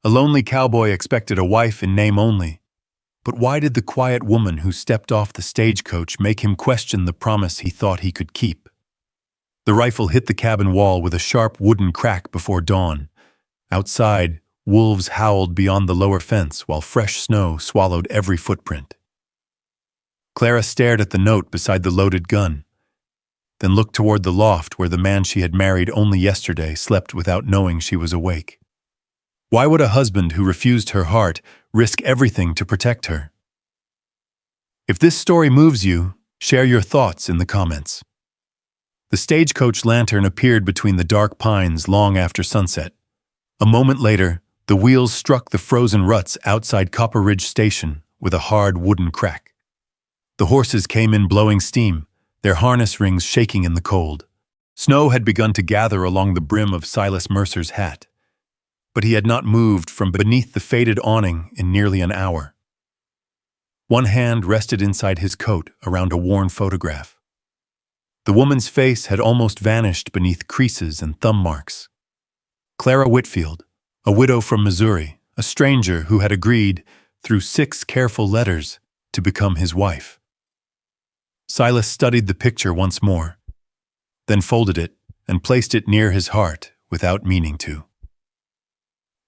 A lonely cowboy expected a wife in name only. But why did the quiet woman who stepped off the stagecoach make him question the promise he thought he could keep? The rifle hit the cabin wall with a sharp wooden crack before dawn. Outside, wolves howled beyond the lower fence while fresh snow swallowed every footprint. Clara stared at the note beside the loaded gun, then looked toward the loft where the man she had married only yesterday slept without knowing she was awake. Why would a husband who refused her heart risk everything to protect her? If this story moves you, share your thoughts in the comments. The stagecoach lantern appeared between the dark pines long after sunset. A moment later, the wheels struck the frozen ruts outside Copper Ridge Station with a hard wooden crack. The horses came in blowing steam, their harness rings shaking in the cold. Snow had begun to gather along the brim of Silas Mercer's hat, but he had not moved from beneath the faded awning in nearly an hour. One hand rested inside his coat around a worn photograph. The woman's face had almost vanished beneath creases and thumb marks. Clara Whitfield, a widow from Missouri, a stranger who had agreed, through 6 careful letters, to become his wife. Silas studied the picture once more, then folded it and placed it near his heart without meaning to.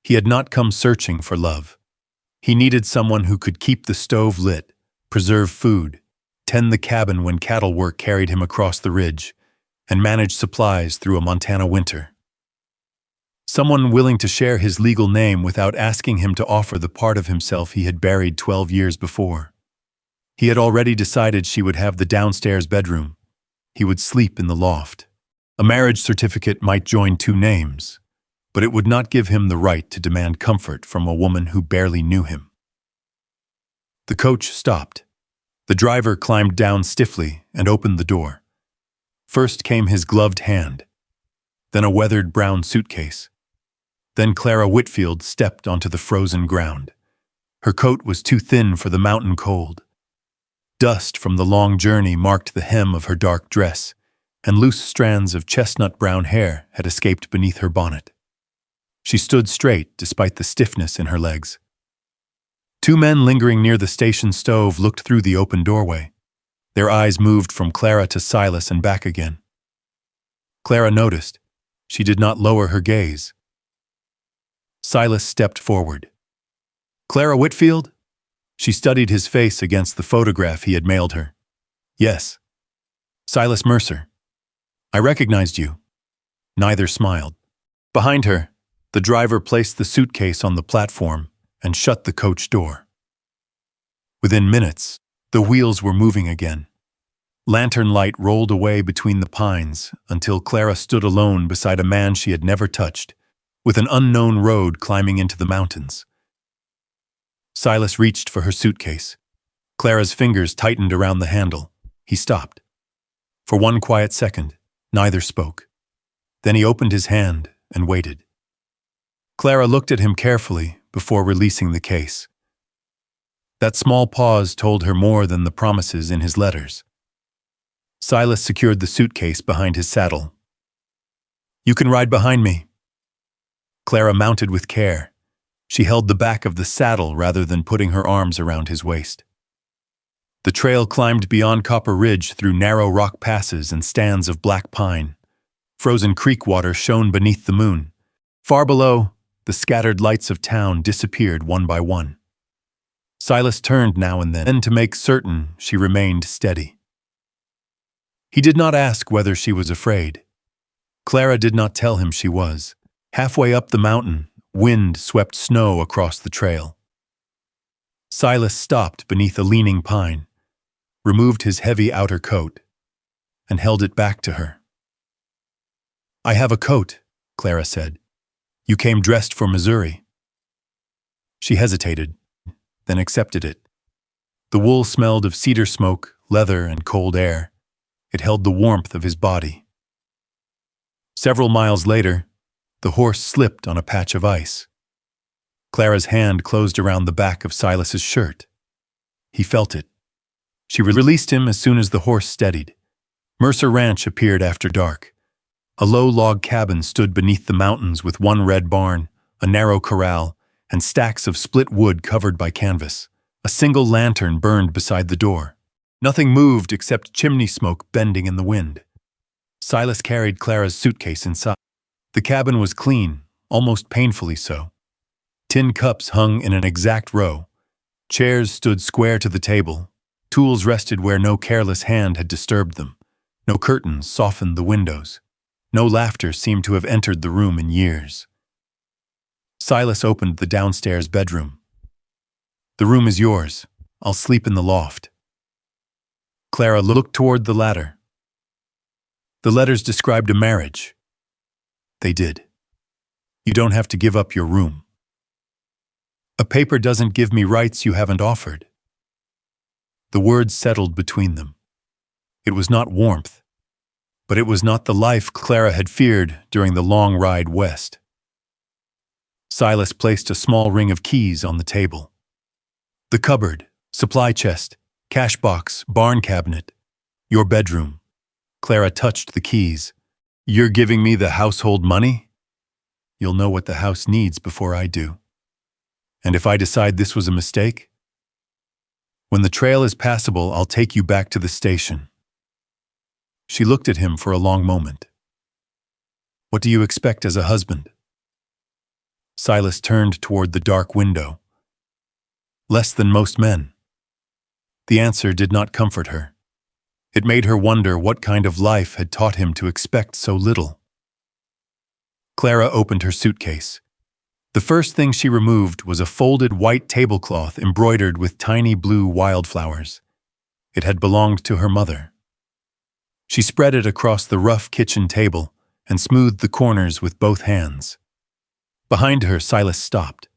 He had not come searching for love. He needed someone who could keep the stove lit, preserve food, tend the cabin when cattle work carried him across the ridge, and manage supplies through a Montana winter. Someone willing to share his legal name without asking him to offer the part of himself he had buried 12 years before. He had already decided she would have the downstairs bedroom. He would sleep in the loft. A marriage certificate might join 2 names, but it would not give him the right to demand comfort from a woman who barely knew him. The coach stopped. The driver climbed down stiffly and opened the door. First came his gloved hand, then a weathered brown suitcase. Then Clara Whitfield stepped onto the frozen ground. Her coat was too thin for the mountain cold. Dust from the long journey marked the hem of her dark dress, and loose strands of chestnut-brown hair had escaped beneath her bonnet. She stood straight despite the stiffness in her legs. 2 men lingering near the station stove looked through the open doorway. Their eyes moved from Clara to Silas and back again. Clara noticed. She did not lower her gaze. Silas stepped forward. "Clara Whitfield?" She studied his face against the photograph he had mailed her. "Yes." "Silas Mercer. I recognized you." Neither smiled. Behind her, the driver placed the suitcase on the platform and shut the coach door. Within minutes, the wheels were moving again. Lantern light rolled away between the pines until Clara stood alone beside a man she had never touched, with an unknown road climbing into the mountains. Silas reached for her suitcase. Clara's fingers tightened around the handle. He stopped. For one quiet second, neither spoke. Then he opened his hand and waited. Clara looked at him carefully before releasing the case. That small pause told her more than the promises in his letters. Silas secured the suitcase behind his saddle. "You can ride behind me." Clara mounted with care. She held the back of the saddle rather than putting her arms around his waist. The trail climbed beyond Copper Ridge through narrow rock passes and stands of black pine. Frozen creek water shone beneath the moon. Far below, the scattered lights of town disappeared one by one. Silas turned now and then to make certain she remained steady. He did not ask whether she was afraid. Clara did not tell him she was. Halfway up the mountain, wind swept snow across the trail. Silas stopped beneath a leaning pine, removed his heavy outer coat, and held it back to her. "I have a coat," Clara said. "You came dressed for Missouri." She hesitated, then accepted it. The wool smelled of cedar smoke, leather, and cold air. It held the warmth of his body. Several miles later, the horse slipped on a patch of ice. Clara's hand closed around the back of Silas's shirt. He felt it. She released him as soon as the horse steadied. Mercer Ranch appeared after dark. A low log cabin stood beneath the mountains with one red barn, a narrow corral, and stacks of split wood covered by canvas. A single lantern burned beside the door. Nothing moved except chimney smoke bending in the wind. Silas carried Clara's suitcase inside. The cabin was clean, almost painfully so. Tin cups hung in an exact row. Chairs stood square to the table. Tools rested where no careless hand had disturbed them. No curtains softened the windows. No laughter seemed to have entered the room in years. Silas opened the downstairs bedroom. "The room is yours. I'll sleep in the loft." Clara looked toward the ladder. The letters described a marriage. They did. "You don't have to give up your room." "A paper doesn't give me rights you haven't offered." The words settled between them. It was not warmth, but it was not the life Clara had feared during the long ride west. Silas placed a small ring of keys on the table. "The cupboard, supply chest, cash box, barn cabinet, your bedroom." Clara touched the keys. "You're giving me the household money? You'll know what the house needs before I do. And if I decide this was a mistake? When the trail is passable, I'll take you back to the station." She looked at him for a long moment. "What do you expect as a husband?" Silas turned toward the dark window. "Less than most men." The answer did not comfort her. It made her wonder what kind of life had taught him to expect so little. Clara opened her suitcase. The first thing she removed was a folded white tablecloth embroidered with tiny blue wildflowers. It had belonged to her mother. She spread it across the rough kitchen table and smoothed the corners with both hands. Behind her, Silas stopped.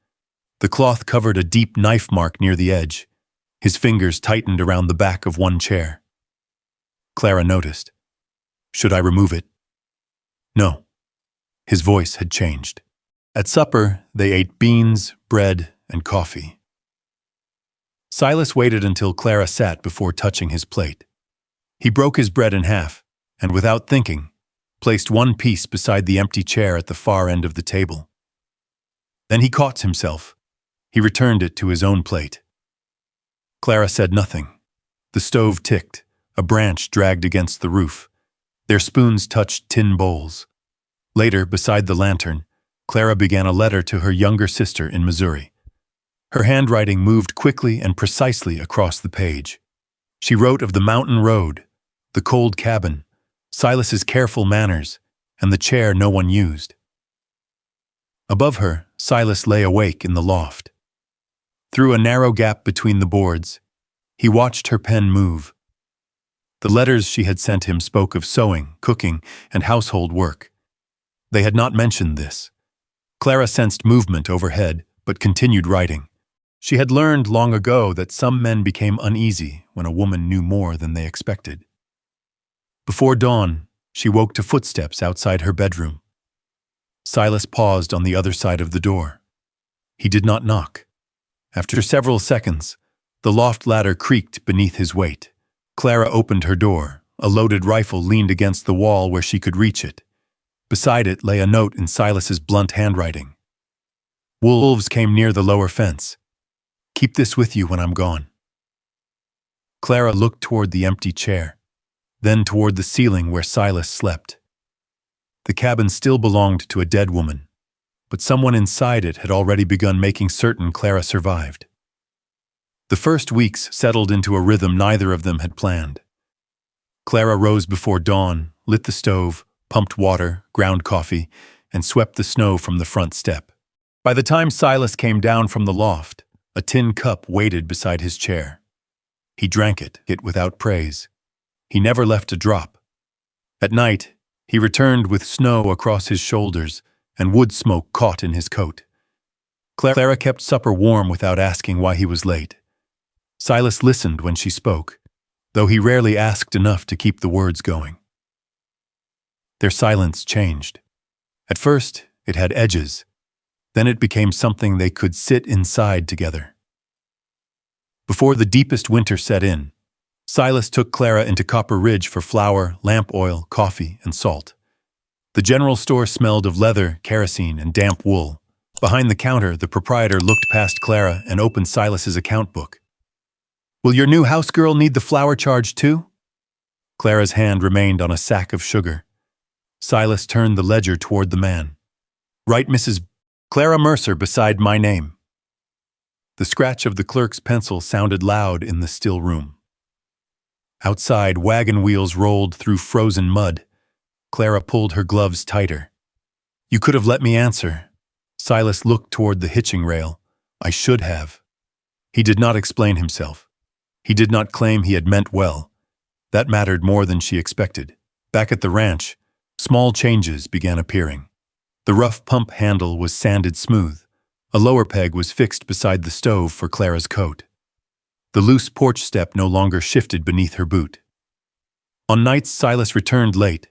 The cloth covered a deep knife mark near the edge. His fingers tightened around the back of one chair. Clara noticed. "Should I remove it?" "No." His voice had changed. At supper, they ate beans, bread, and coffee. Silas waited until Clara sat before touching his plate. He broke his bread in half, and without thinking, placed one piece beside the empty chair at the far end of the table. Then he caught himself. He returned it to his own plate. Clara said nothing. The stove ticked. A branch dragged against the roof. Their spoons touched tin bowls. Later, beside the lantern, Clara began a letter to her younger sister in Missouri. Her handwriting moved quickly and precisely across the page. She wrote of the mountain road, the cold cabin, Silas's careful manners, and the chair no one used. Above her, Silas lay awake in the loft. Through a narrow gap between the boards, he watched her pen move. The letters she had sent him spoke of sewing, cooking, and household work. They had not mentioned this. Clara sensed movement overhead, but continued writing. She had learned long ago that some men became uneasy when a woman knew more than they expected. Before dawn, she woke to footsteps outside her bedroom. Silas paused on the other side of the door. He did not knock. After several seconds, the loft ladder creaked beneath his weight. Clara opened her door. A loaded rifle leaned against the wall where she could reach it. Beside it lay a note in Silas's blunt handwriting. "Wolves came near the lower fence. Keep this with you when I'm gone." Clara looked toward the empty chair, then toward the ceiling where Silas slept. The cabin still belonged to a dead woman, but someone inside it had already begun making certain Clara survived. The first weeks settled into a rhythm neither of them had planned. Clara rose before dawn, lit the stove, pumped water, ground coffee, and swept the snow from the front step. By the time Silas came down from the loft, a tin cup waited beside his chair. He drank it without praise. He never left a drop. At night, he returned with snow across his shoulders and wood smoke caught in his coat. Clara kept supper warm without asking why he was late. Silas listened when she spoke, though he rarely asked enough to keep the words going. Their silence changed. At first, it had edges. Then it became something they could sit inside together. Before the deepest winter set in, Silas took Clara into Copper Ridge for flour, lamp oil, coffee, and salt. The general store smelled of leather, kerosene, and damp wool, Behind the counter, the proprietor looked past Clara and opened Silas's account book. "Will your new house girl need the flour charge too?" Clara's hand remained on a sack of sugar. Silas turned the ledger toward the man. "Write Mrs. Clara Mercer beside my name." The scratch of the clerk's pencil sounded loud in the still room. Outside, wagon wheels rolled through frozen mud. Clara pulled her gloves tighter. "You could have let me answer." Silas looked toward the hitching rail. "I should have." He did not explain himself. He did not claim he had meant well. That mattered more than she expected. Back at the ranch, small changes began appearing. The rough pump handle was sanded smooth. A lower peg was fixed beside the stove for Clara's coat. The loose porch step no longer shifted beneath her boot. On nights Silas returned late.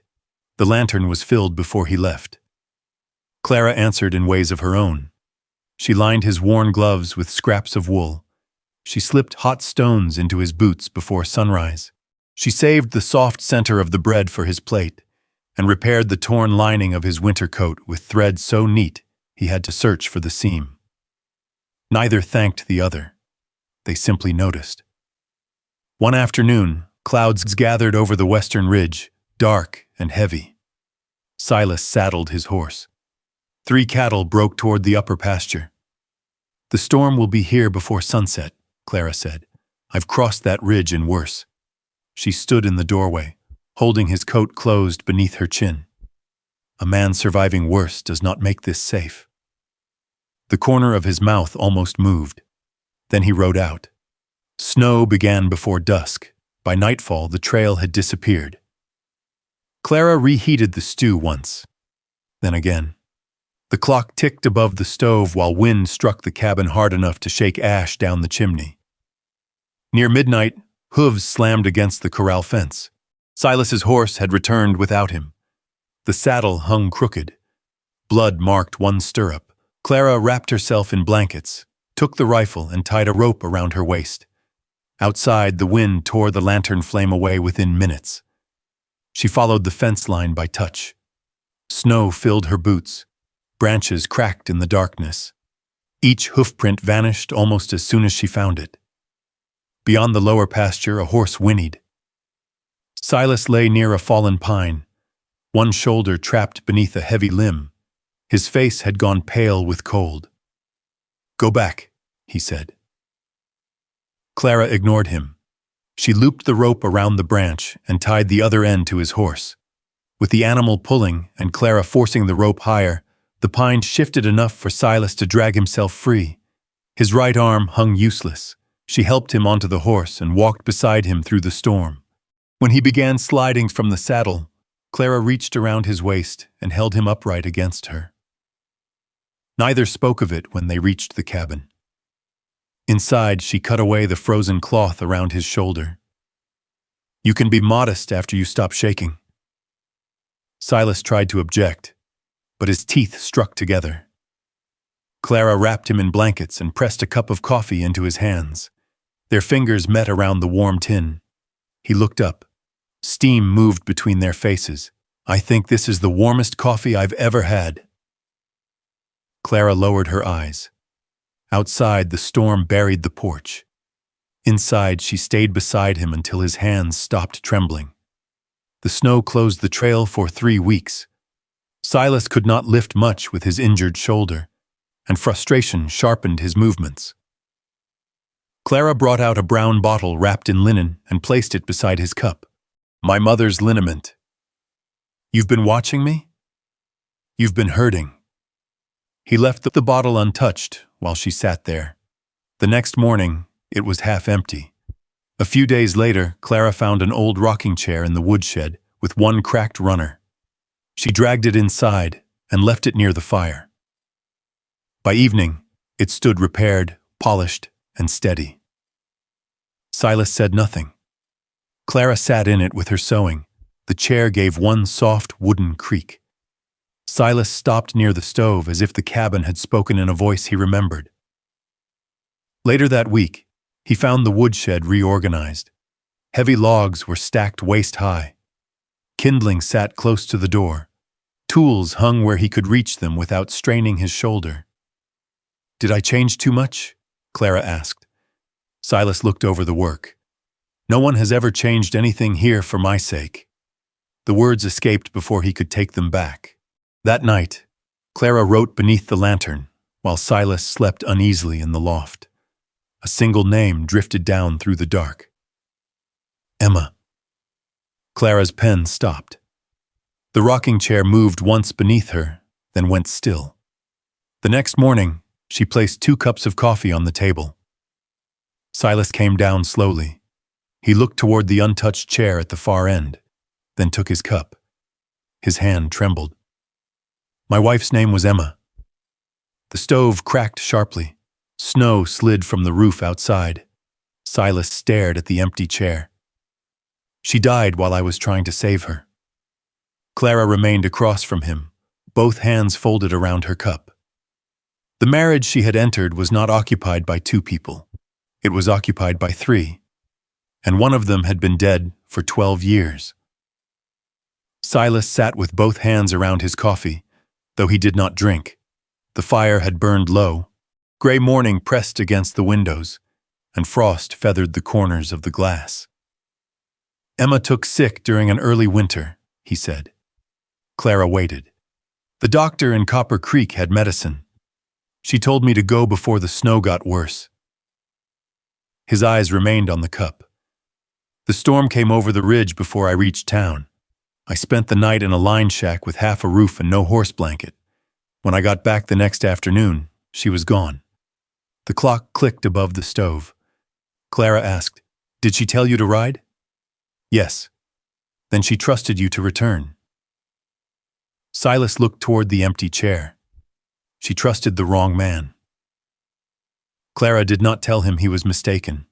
The lantern was filled before he left. Clara answered in ways of her own. She lined his worn gloves with scraps of wool. She slipped hot stones into his boots before sunrise. She saved the soft center of the bread for his plate and repaired the torn lining of his winter coat with thread so neat he had to search for the seam. Neither thanked the other. They simply noticed. One afternoon, clouds gathered over the western ridge, dark and heavy. Silas saddled his horse. 3 cattle broke toward the upper pasture. "The storm will be here before sunset," Clara said. "I've crossed that ridge and worse." She stood in the doorway, holding his coat closed beneath her chin. A man surviving worse does not make this safe. The corner of his mouth almost moved. Then he rode out. Snow began before dusk. By nightfall, the trail had disappeared. Clara reheated the stew once, then again. The clock ticked above the stove while wind struck the cabin hard enough to shake ash down the chimney. Near midnight, hooves slammed against the corral fence. Silas's horse had returned without him. The saddle hung crooked. Blood marked one stirrup. Clara wrapped herself in blankets, took the rifle and tied a rope around her waist. Outside, the wind tore the lantern flame away within minutes. She followed the fence line by touch. Snow filled her boots. Branches cracked in the darkness. Each hoofprint vanished almost as soon as she found it. Beyond the lower pasture, a horse whinnied. Silas lay near a fallen pine, one shoulder trapped beneath a heavy limb. His face had gone pale with cold. "Go back," he said. Clara ignored him. She looped the rope around the branch and tied the other end to his horse. With the animal pulling and Clara forcing the rope higher, the pine shifted enough for Silas to drag himself free. His right arm hung useless. She helped him onto the horse and walked beside him through the storm. When he began sliding from the saddle, Clara reached around his waist and held him upright against her. Neither spoke of it when they reached the cabin. Inside, she cut away the frozen cloth around his shoulder. "You can be modest after you stop shaking." Silas tried to object, but his teeth struck together. Clara wrapped him in blankets and pressed a cup of coffee into his hands. Their fingers met around the warm tin. He looked up. Steam moved between their faces. "I think this is the warmest coffee I've ever had." Clara lowered her eyes. Outside, the storm buried the porch. Inside, she stayed beside him until his hands stopped trembling. The snow closed the trail for 3 weeks. Silas could not lift much with his injured shoulder, and frustration sharpened his movements. Clara brought out a brown bottle wrapped in linen and placed it beside his cup. "My mother's liniment. You've been watching me? You've been hurting." He left the bottle untouched while she sat there. The next morning, it was half empty. A few days later, Clara found an old rocking chair in the woodshed with one cracked runner. She dragged it inside and left it near the fire. By evening, it stood repaired, polished, and steady. Silas said nothing. Clara sat in it with her sewing. The chair gave one soft wooden creak. Silas stopped near the stove as if the cabin had spoken in a voice he remembered. Later that week, he found the woodshed reorganized. Heavy logs were stacked waist-high. Kindling sat close to the door. Tools hung where he could reach them without straining his shoulder. Did I change too much? Clara asked. Silas looked over the work. No one has ever changed anything here for my sake. The words escaped before he could take them back. That night, Clara wrote beneath the lantern, while Silas slept uneasily in the loft. A single name drifted down through the dark. Emma. Clara's pen stopped. The rocking chair moved once beneath her, then went still. The next morning, she placed 2 cups of coffee on the table. Silas came down slowly. He looked toward the untouched chair at the far end, then took his cup. His hand trembled. My wife's name was Emma. The stove cracked sharply. Snow slid from the roof outside. Silas stared at the empty chair. She died while I was trying to save her. Clara remained across from him, both hands folded around her cup. The marriage she had entered was not occupied by 2 people. It was occupied by 3, and one of them had been dead for 12 years. Silas sat with both hands around his coffee, though he did not drink. The fire had burned low. Gray morning pressed against the windows, and frost feathered the corners of the glass. Emma took sick during an early winter, he said. Clara waited. The doctor in Copper Creek had medicine. She told me to go before the snow got worse. His eyes remained on the cup. The storm came over the ridge before I reached town. I spent the night in a line shack with half a roof and no horse blanket. When I got back the next afternoon, she was gone. The clock clicked above the stove. Clara asked, Did she tell you to ride? Yes. Then she trusted you to return. Silas looked toward the empty chair. She trusted the wrong man. Clara did not tell him he was mistaken.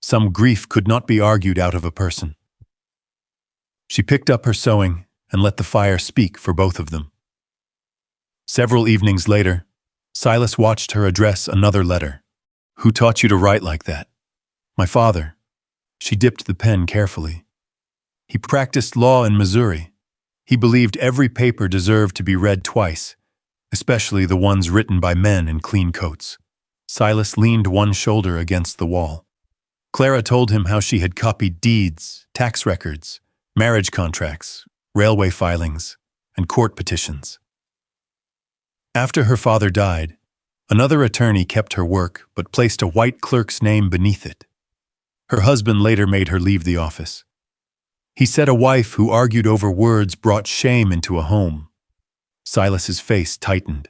Some grief could not be argued out of a person. She picked up her sewing and let the fire speak for both of them. Several evenings later, Silas watched her address another letter. Who taught you to write like that? My father. She dipped the pen carefully. He practiced law in Missouri. He believed every paper deserved to be read twice, especially the ones written by men in clean coats. Silas leaned one shoulder against the wall. Clara told him how she had copied deeds, tax records, marriage contracts, railway filings, and court petitions. After her father died, another attorney kept her work but placed a white clerk's name beneath it. Her husband later made her leave the office. He said a wife who argued over words brought shame into a home. Silas's face tightened.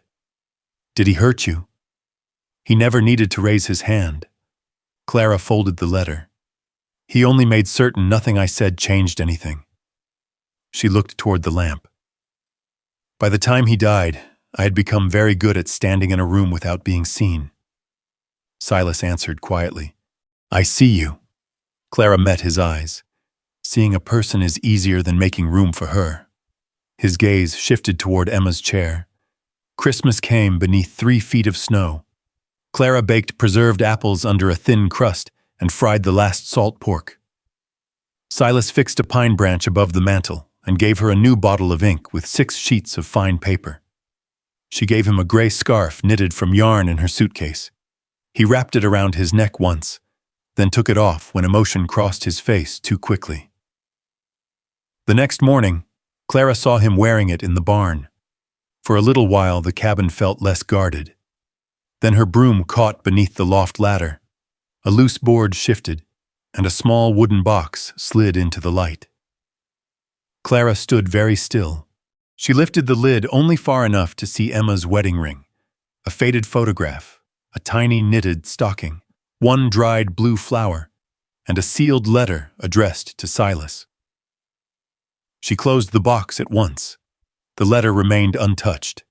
Did he hurt you? He never needed to raise his hand. Clara folded the letter. He only made certain nothing I said changed anything. She looked toward the lamp. By the time he died, I had become very good at standing in a room without being seen. Silas answered quietly, I see you. Clara met his eyes. Seeing a person is easier than making room for her. His gaze shifted toward Emma's chair. Christmas came beneath 3 feet of snow. Clara baked preserved apples under a thin crust and fried the last salt pork. Silas fixed a pine branch above the mantel and gave her a new bottle of ink with 6 sheets of fine paper. She gave him a gray scarf knitted from yarn in her suitcase. He wrapped it around his neck once, then took it off when emotion crossed his face too quickly. The next morning, Clara saw him wearing it in the barn. For a little while, the cabin felt less guarded. Then her broom caught beneath the loft ladder. A loose board shifted, and a small wooden box slid into the light. Clara stood very still. She lifted the lid only far enough to see Emma's wedding ring, a faded photograph, a tiny knitted stocking, 1 dried blue flower, and a sealed letter addressed to Silas. She closed the box at once. The letter remained untouched.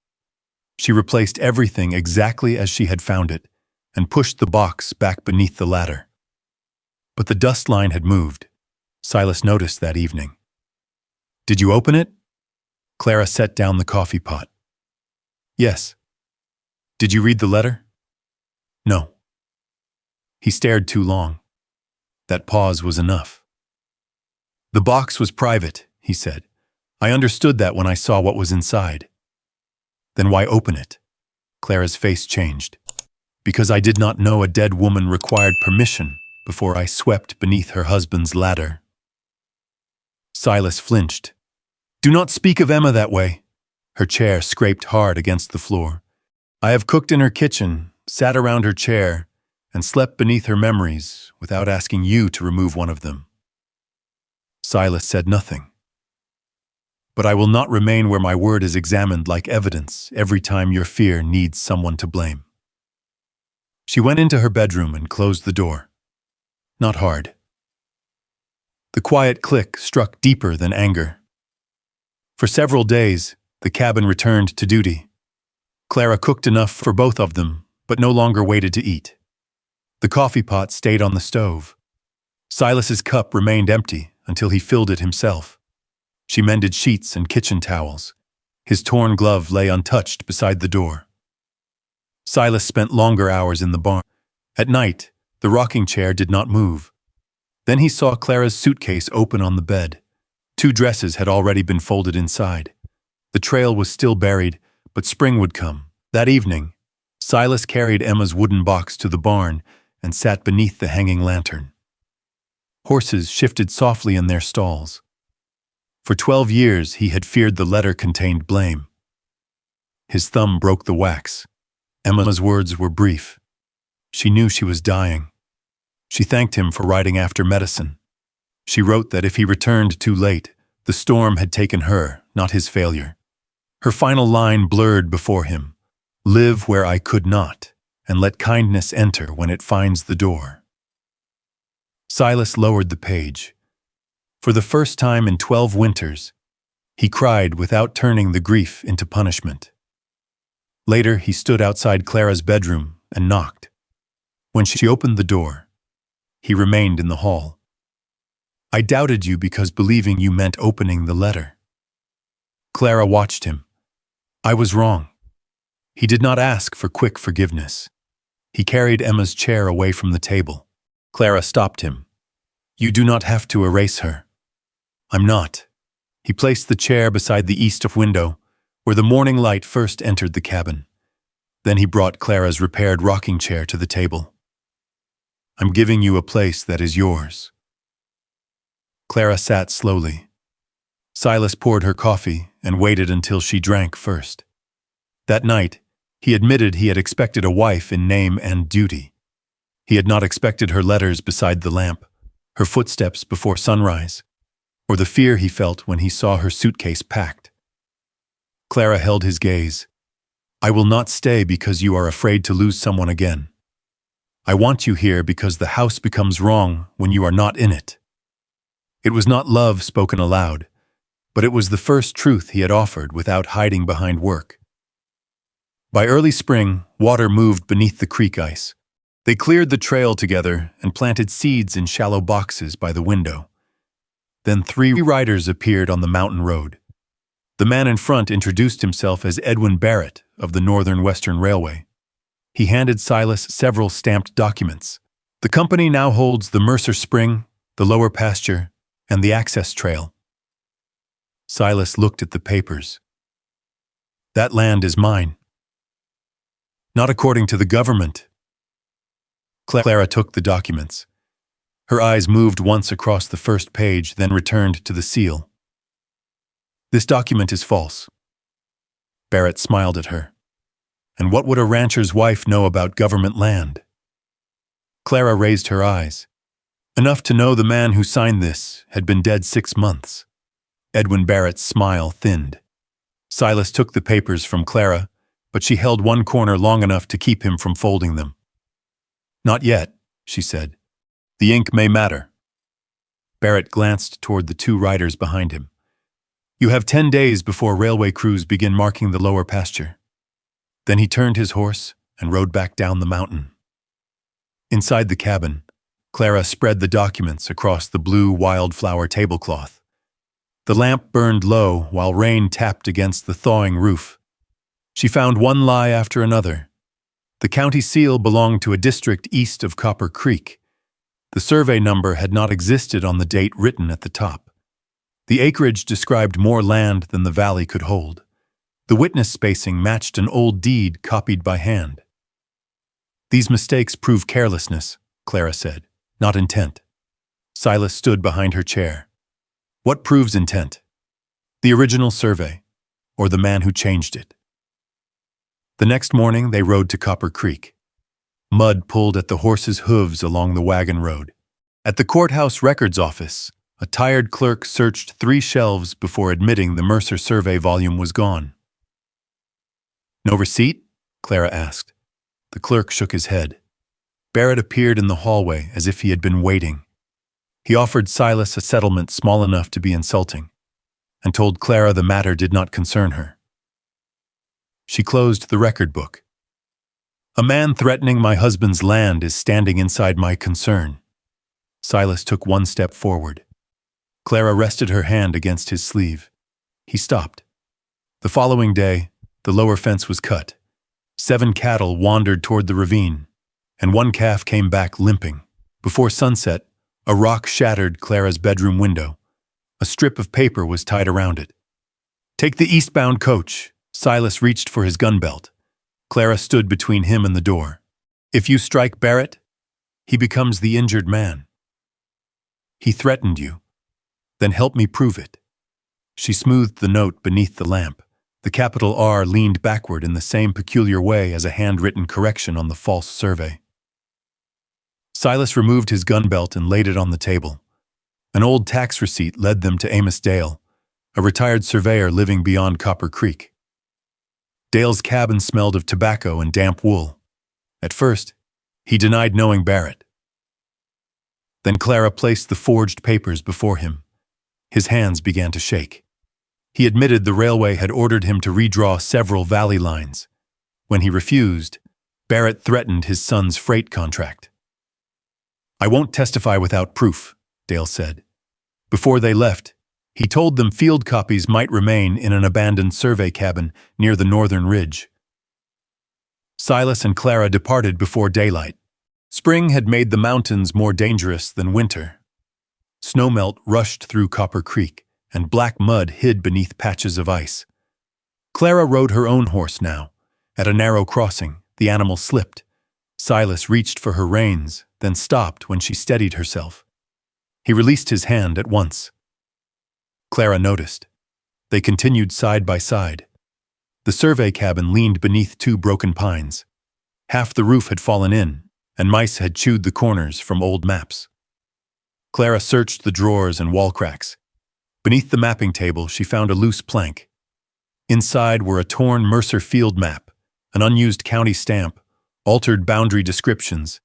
She replaced everything exactly as she had found it and pushed the box back beneath the ladder. But the dust line had moved. Silas noticed that evening. Did you open it? Clara set down the coffee pot. Yes. Did you read the letter? No. He stared too long. That pause was enough. The box was private, he said. I understood that when I saw what was inside. Then why open it? Clara's face changed. Because I did not know a dead woman required permission before I swept beneath her husband's ladder. Silas flinched. Do not speak of Emma that way. Her chair scraped hard against the floor. I have cooked in her kitchen, sat around her chair, and slept beneath her memories without asking you to remove one of them. Silas said nothing. But I will not remain where my word is examined like evidence every time your fear needs someone to blame. She went into her bedroom and closed the door. Not hard. The quiet click struck deeper than anger. For several days, the cabin returned to duty. Clara cooked enough for both of them, but no longer waited to eat. The coffee pot stayed on the stove. Silas's cup remained empty until he filled it himself. She mended sheets and kitchen towels. His torn glove lay untouched beside the door. Silas spent longer hours in the barn. At night, the rocking chair did not move. Then he saw Clara's suitcase open on the bed. 2 dresses had already been folded inside. The trail was still buried, but spring would come. That evening, Silas carried Emma's wooden box to the barn and sat beneath the hanging lantern. Horses shifted softly in their stalls. For 12 years, he had feared the letter contained blame. His thumb broke the wax. Emma's words were brief. She knew she was dying. She thanked him for riding after medicine. She wrote that if he returned too late, the storm had taken her, not his failure. Her final line blurred before him. Live where I could not, and let kindness enter when it finds the door. Silas lowered the page. For the first time in 12 winters, he cried without turning the grief into punishment. Later, he stood outside Clara's bedroom and knocked. When she opened the door, he remained in the hall. I doubted you because believing you meant opening the letter. Clara watched him. I was wrong. He did not ask for quick forgiveness. He carried Emma's chair away from the table. Clara stopped him. You do not have to erase her. I'm not. He placed the chair beside the east window, where the morning light first entered the cabin. Then he brought Clara's repaired rocking chair to the table. I'm giving you a place that is yours. Clara sat slowly. Silas poured her coffee and waited until she drank first. That night, he admitted he had expected a wife in name and duty. He had not expected her letters beside the lamp, her footsteps before sunrise, or the fear he felt when he saw her suitcase packed. Clara held his gaze. I will not stay because you are afraid to lose someone again. I want you here because the house becomes wrong when you are not in it. It was not love spoken aloud, but it was the first truth he had offered without hiding behind work. By early spring, water moved beneath the creek ice. They cleared the trail together and planted seeds in shallow boxes by the window. Then 3 riders appeared on the mountain road. The man in front introduced himself as Edwin Barrett of the Northern Western Railway. He handed Silas several stamped documents. The company now holds the Mercer Spring, the lower pasture, and the access trail. Silas looked at the papers. That land is mine. Not according to the government. Clara took the documents. Her eyes moved once across the first page, then returned to the seal. This document is false. Barrett smiled at her. And what would a rancher's wife know about government land? Clara raised her eyes. Enough to know the man who signed this had been dead 6 months. Edwin Barrett's smile thinned. Silas took the papers from Clara, but she held one corner long enough to keep him from folding them. Not yet, she said. The ink may matter. Barrett glanced toward the 2 riders behind him. You have 10 days before railway crews begin marking the lower pasture. Then he turned his horse and rode back down the mountain. Inside the cabin, Clara spread the documents across the blue wildflower tablecloth. The lamp burned low while rain tapped against the thawing roof. She found one lie after another. The county seal belonged to a district east of Copper Creek. The survey number had not existed on the date written at the top. The acreage described more land than the valley could hold. The witness spacing matched an old deed copied by hand. These mistakes prove carelessness, Clara said, not intent. Silas stood behind her chair. What proves intent? The original survey, or the man who changed it? The next morning they rode to Copper Creek. Mud pulled at the horses' hooves along the wagon road. At the courthouse records office, a tired clerk searched 3 shelves before admitting the Mercer survey volume was gone. No receipt? Clara asked. The clerk shook his head. Barrett appeared in the hallway as if he had been waiting. He offered Silas a settlement small enough to be insulting, and told Clara the matter did not concern her. She closed the record book. A man threatening my husband's land is standing inside my concern. Silas took 1 step forward. Clara rested her hand against his sleeve. He stopped. The following day, the lower fence was cut. 7 cattle wandered toward the ravine, and 1 calf came back limping. Before sunset, a rock shattered Clara's bedroom window. A strip of paper was tied around it. Take the eastbound coach. Silas reached for his gun belt. Clara stood between him and the door. If you strike Barrett, he becomes the injured man. He threatened you. Then help me prove it. She smoothed the note beneath the lamp. The capital R leaned backward in the same peculiar way as a handwritten correction on the false survey. Silas removed his gun belt and laid it on the table. An old tax receipt led them to Amos Dale, a retired surveyor living beyond Copper Creek. Dale's cabin smelled of tobacco and damp wool. At first, he denied knowing Barrett. Then Clara placed the forged papers before him. His hands began to shake. He admitted the railway had ordered him to redraw several valley lines. When he refused, Barrett threatened his son's freight contract. I won't testify without proof, Dale said. Before they left, he told them field copies might remain in an abandoned survey cabin near the northern ridge. Silas and Clara departed before daylight. Spring had made the mountains more dangerous than winter. Snowmelt rushed through Copper Creek, and black mud hid beneath patches of ice. Clara rode her own horse now. At a narrow crossing, the animal slipped. Silas reached for her reins, then stopped when she steadied herself. He released his hand at once. Clara noticed. They continued side by side. The survey cabin leaned beneath 2 broken pines. Half the roof had fallen in, and mice had chewed the corners from old maps. Clara searched the drawers and wall cracks. Beneath the mapping table, she found a loose plank. Inside were a torn Mercer field map, an unused county stamp, altered boundary descriptions,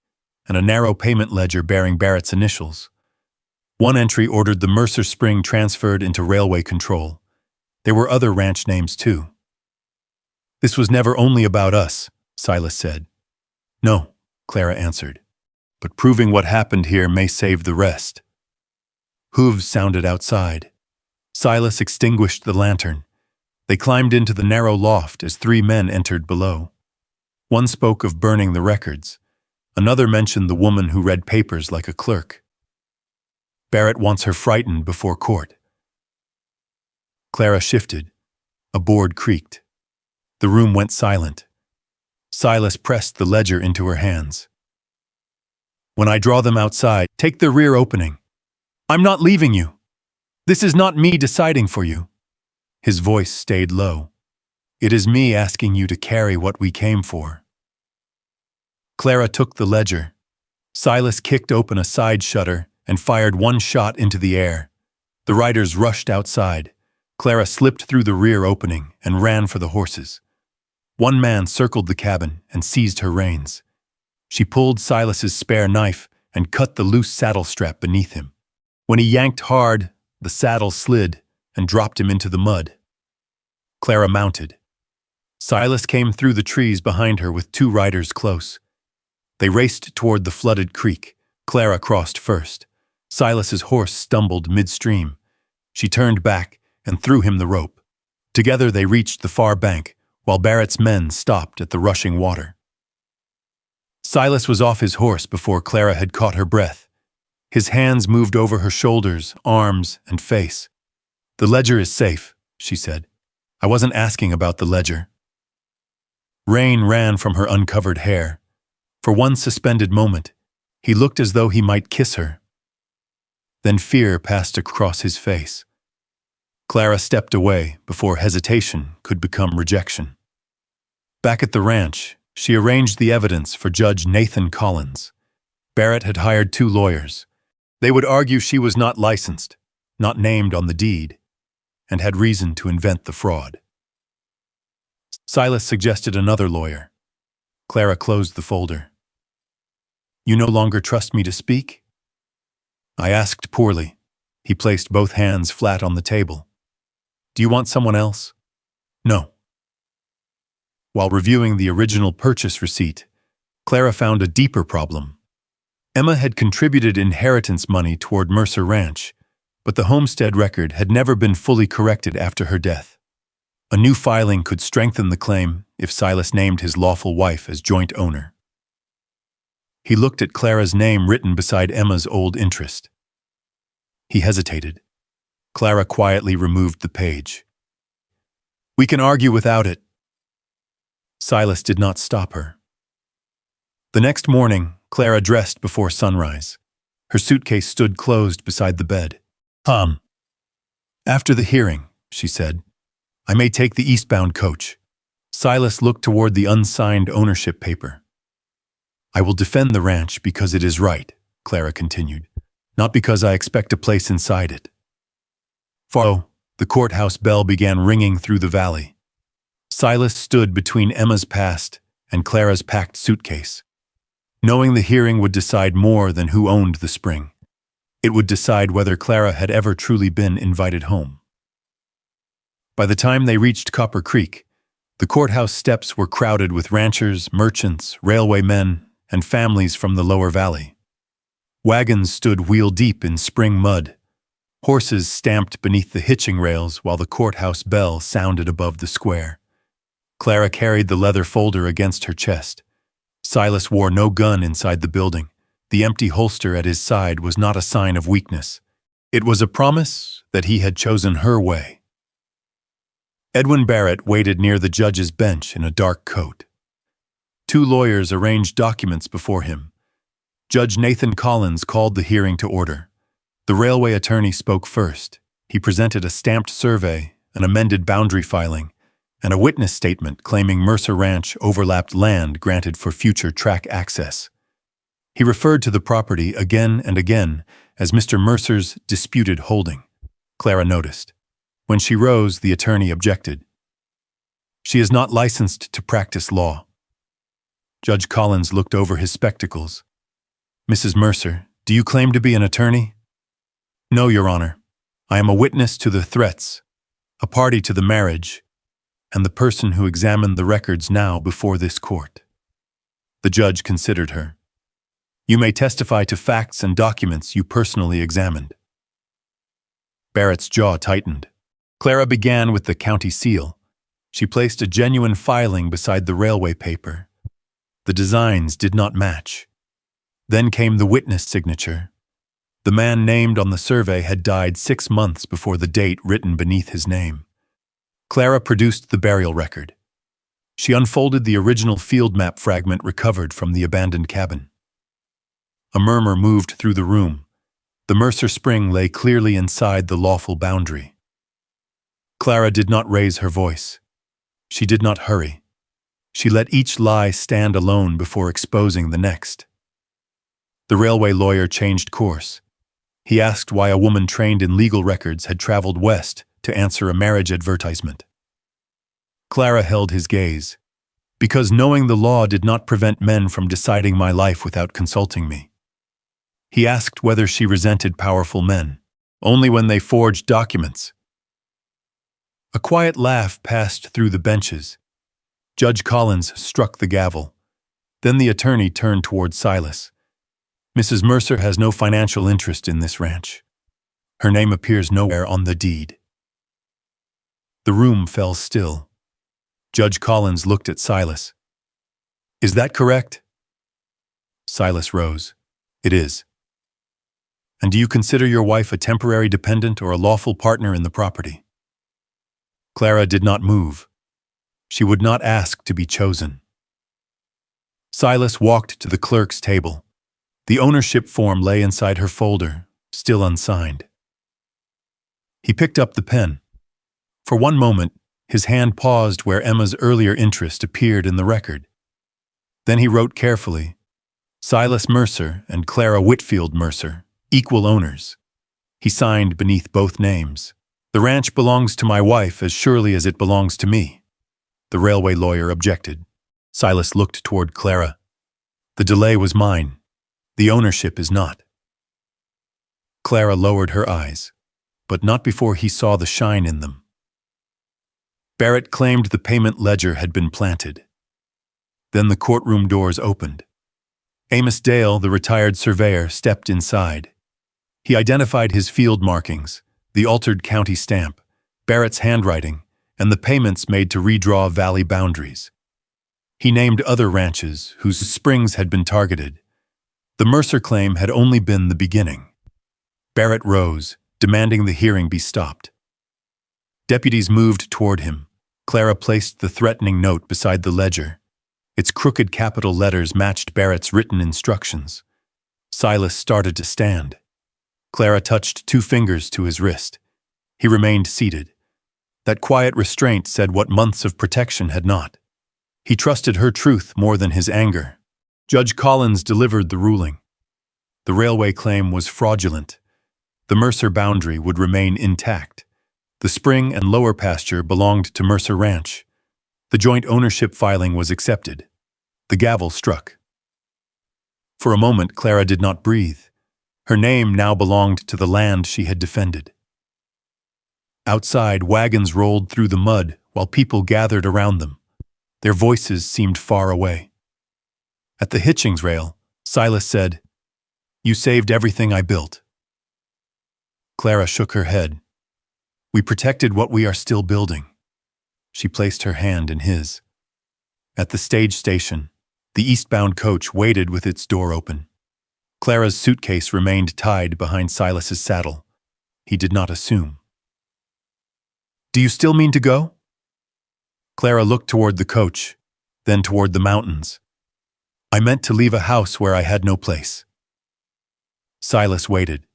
and a narrow payment ledger bearing Barrett's initials. One entry ordered the Mercer Spring transferred into railway control. There were other ranch names, too. This was never only about us, Silas said. No, Clara answered. But proving what happened here may save the rest. Hooves sounded outside. Silas extinguished the lantern. They climbed into the narrow loft as 3 men entered below. One spoke of burning the records. Another mentioned the woman who read papers like a clerk. Barrett wants her frightened before court. Clara shifted. A board creaked. The room went silent. Silas pressed the ledger into her hands. When I draw them outside, take the rear opening. I'm not leaving you. This is not me deciding for you. His voice stayed low. It is me asking you to carry what we came for. Clara took the ledger. Silas kicked open a side shutter and fired 1 shot into the air. The riders rushed outside. Clara slipped through the rear opening and ran for the horses. 1 man circled the cabin and seized her reins. She pulled Silas's spare knife and cut the loose saddle strap beneath him. When he yanked hard, the saddle slid and dropped him into the mud. Clara mounted. Silas came through the trees behind her with 2 riders close. They raced toward the flooded creek. Clara crossed first. Silas's horse stumbled midstream. She turned back and threw him the rope. Together they reached the far bank, while Barrett's men stopped at the rushing water. Silas was off his horse before Clara had caught her breath. His hands moved over her shoulders, arms, and face. The ledger is safe, she said. I wasn't asking about the ledger. Rain ran from her uncovered hair. For one suspended moment, he looked as though he might kiss her. Then fear passed across his face. Clara stepped away before hesitation could become rejection. Back at the ranch, she arranged the evidence for Judge Nathan Collins. Barrett had hired 2 lawyers. They would argue she was not licensed, not named on the deed, and had reason to invent the fraud. Silas suggested another lawyer. Clara closed the folder. "You no longer trust me to speak?" I asked poorly. He placed both hands flat on the table. "Do you want someone else?" "No." While reviewing the original purchase receipt, Clara found a deeper problem. Emma had contributed inheritance money toward Mercer Ranch, but the homestead record had never been fully corrected after her death. A new filing could strengthen the claim if Silas named his lawful wife as joint owner. He looked at Clara's name written beside Emma's old interest. He hesitated. Clara quietly removed the page. "We can argue without it." Silas did not stop her. The next morning, Clara dressed before sunrise. Her suitcase stood closed beside the bed. "After the hearing," she said, "I may take the eastbound coach." Silas looked toward the unsigned ownership paper. "I will defend the ranch because it is right," Clara continued, "not because I expect a place inside it." The courthouse bell began ringing through the valley. Silas stood between Emma's past and Clara's packed suitcase. Knowing the hearing would decide more than who owned the spring. It would decide whether Clara had ever truly been invited home. By the time they reached Copper Creek, the courthouse steps were crowded with ranchers, merchants, railway men, and families from the lower valley. Wagons stood wheel-deep in spring mud. Horses stamped beneath the hitching rails while the courthouse bell sounded above the square. Clara carried the leather folder against her chest. Silas wore no gun inside the building. The empty holster at his side was not a sign of weakness. It was a promise that he had chosen her way. Edwin Barrett waited near the judge's bench in a dark coat. 2 lawyers arranged documents before him. Judge Nathan Collins called the hearing to order. The railway attorney spoke first. He presented a stamped survey, an amended boundary filing, and a witness statement claiming Mercer Ranch overlapped land granted for future track access. He referred to the property again and again as Mr. Mercer's disputed holding. Clara noticed. When she rose, the attorney objected. "She is not licensed to practice law." Judge Collins looked over his spectacles. "Mrs. Mercer, do you claim to be an attorney?" "No, Your Honor. I am a witness to the threats, a party to the marriage, and the person who examined the records now before this court." The judge considered her. "You may testify to facts and documents you personally examined." Barrett's jaw tightened. Clara began with the county seal. She placed a genuine filing beside the railway paper. The designs did not match. Then came the witness signature. The man named on the survey had died 6 months before the date written beneath his name. Clara produced the burial record. She unfolded the original field map fragment recovered from the abandoned cabin. A murmur moved through the room. The Mercer Spring lay clearly inside the lawful boundary. Clara did not raise her voice. She did not hurry. She let each lie stand alone before exposing the next. The railway lawyer changed course. He asked why a woman trained in legal records had traveled west to answer a marriage advertisement. Clara held his gaze. "Because knowing the law did not prevent men from deciding my life without consulting me." He asked whether she resented powerful men. "Only when they forged documents." A quiet laugh passed through the benches. Judge Collins struck the gavel. Then the attorney turned toward Silas. "Mrs. Mercer has no financial interest in this ranch. Her name appears nowhere on the deed." The room fell still. Judge Collins looked at Silas. "Is that correct?" Silas rose. "It is." "And do you consider your wife a temporary dependent or a lawful partner in the property?" Clara did not move. She would not ask to be chosen. Silas walked to the clerk's table. The ownership form lay inside her folder, still unsigned. He picked up the pen. For one moment, his hand paused where Emma's earlier interest appeared in the record. Then he wrote carefully, Silas Mercer and Clara Whitfield Mercer, equal owners. He signed beneath both names. The ranch belongs to my wife as surely as it belongs to me. The railway lawyer objected. Silas looked toward Clara. The delay was mine. The ownership is not. Clara lowered her eyes, but not before he saw the shine in them. Barrett claimed the payment ledger had been planted. Then the courtroom doors opened. Amos Dale, the retired surveyor, stepped inside. He identified his field markings, the altered county stamp, Barrett's handwriting, and the payments made to redraw valley boundaries. He named other ranches whose springs had been targeted. The Mercer claim had only been the beginning. Barrett rose, demanding the hearing be stopped. Deputies moved toward him. Clara placed the threatening note beside the ledger. Its crooked capital letters matched Barrett's written instructions. Silas started to stand. Clara touched 2 fingers to his wrist. He remained seated. That quiet restraint said what months of protection had not. He trusted her truth more than his anger. Judge Collins delivered the ruling. The railway claim was fraudulent. The Mercer boundary would remain intact. The spring and lower pasture belonged to Mercer Ranch. The joint ownership filing was accepted. The gavel struck. For a moment, Clara did not breathe. Her name now belonged to the land she had defended. Outside, wagons rolled through the mud while people gathered around them. Their voices seemed far away. At the hitchings rail, Silas said, "You saved everything I built." Clara shook her head. "We protected what we are still building." She placed her hand in his. At the stage station, the eastbound coach waited with its door open. Clara's suitcase remained tied behind Silas's saddle. He did not assume. "Do you still mean to go?" Clara looked toward the coach, then toward the mountains. "I meant to leave a house where I had no place." Silas waited.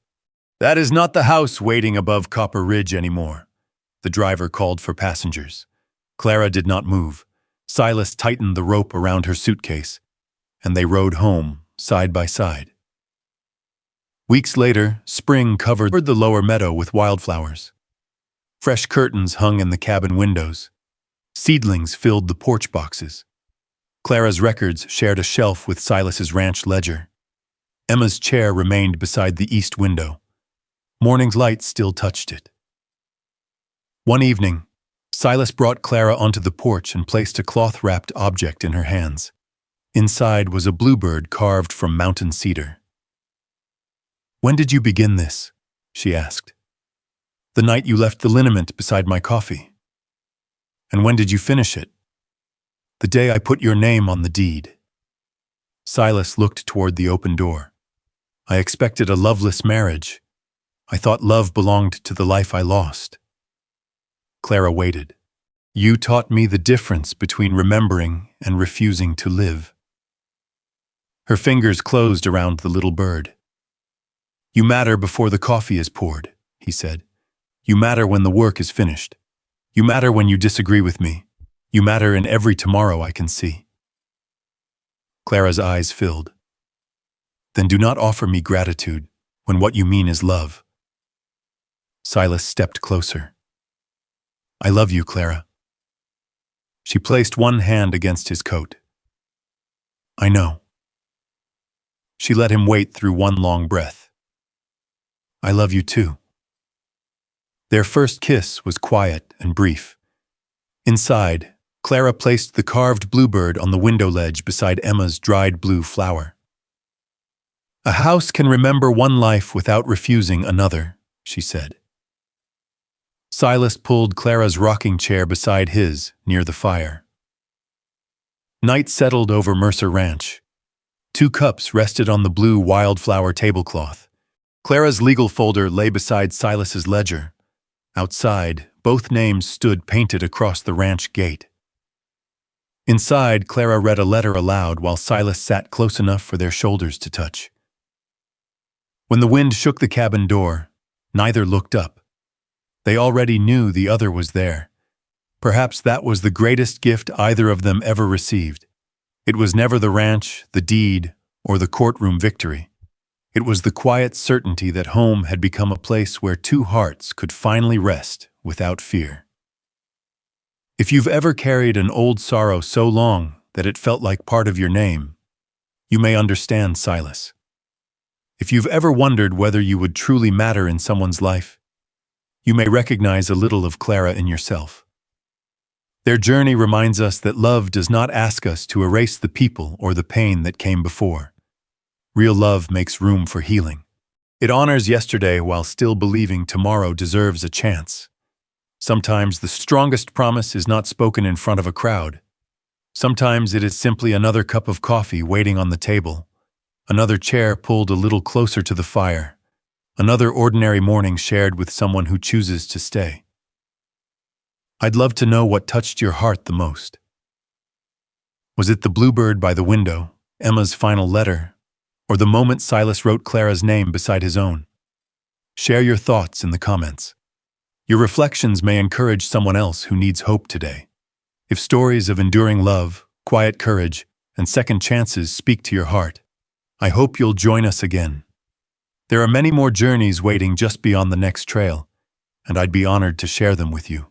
"That is not the house waiting above Copper Ridge anymore." The driver called for passengers. Clara did not move. Silas tightened the rope around her suitcase, and they rode home, side by side. Weeks later, spring covered the lower meadow with wildflowers. Fresh curtains hung in the cabin windows. Seedlings filled the porch boxes. Clara's records shared a shelf with Silas's ranch ledger. Emma's chair remained beside the east window. Morning's light still touched it. One evening, Silas brought Clara onto the porch and placed a cloth-wrapped object in her hands. Inside was a bluebird carved from mountain cedar. "When did you begin this?" she asked. "The night you left the liniment beside my coffee." "And when did you finish it?" "The day I put your name on the deed." Silas looked toward the open door. "I expected a loveless marriage. I thought love belonged to the life I lost." Clara waited. "You taught me the difference between remembering and refusing to live." Her fingers closed around the little bird. "You matter before the coffee is poured," he said. "You matter when the work is finished. You matter when you disagree with me. You matter in every tomorrow I can see." Clara's eyes filled. "Then do not offer me gratitude when what you mean is love." Silas stepped closer. "I love you, Clara." She placed one hand against his coat. "I know." She let him wait through one long breath. "I love you too." Their first kiss was quiet and brief. Inside, Clara placed the carved bluebird on the window ledge beside Emma's dried blue flower. "A house can remember one life without refusing another," she said. Silas pulled Clara's rocking chair beside his, near the fire. Night settled over Mercer Ranch. 2 cups rested on the blue wildflower tablecloth. Clara's legal folder lay beside Silas's ledger. Outside, both names stood painted across the ranch gate. Inside, Clara read a letter aloud while Silas sat close enough for their shoulders to touch. When the wind shook the cabin door, neither looked up. They already knew the other was there. Perhaps that was the greatest gift either of them ever received. It was never the ranch, the deed, or the courtroom victory. It was the quiet certainty that home had become a place where two hearts could finally rest without fear. If you've ever carried an old sorrow so long that it felt like part of your name, you may understand Silas. If you've ever wondered whether you would truly matter in someone's life, you may recognize a little of Clara in yourself. Their journey reminds us that love does not ask us to erase the people or the pain that came before. Real love makes room for healing. It honors yesterday while still believing tomorrow deserves a chance. Sometimes the strongest promise is not spoken in front of a crowd. Sometimes it is simply another cup of coffee waiting on the table, another chair pulled a little closer to the fire, another ordinary morning shared with someone who chooses to stay. I'd love to know what touched your heart the most. Was it the bluebird by the window, Emma's final letter, or the moment Silas wrote Clara's name beside his own? Share your thoughts in the comments. Your reflections may encourage someone else who needs hope today. If stories of enduring love, quiet courage, and second chances speak to your heart, I hope you'll join us again. There are many more journeys waiting just beyond the next trail, and I'd be honored to share them with you.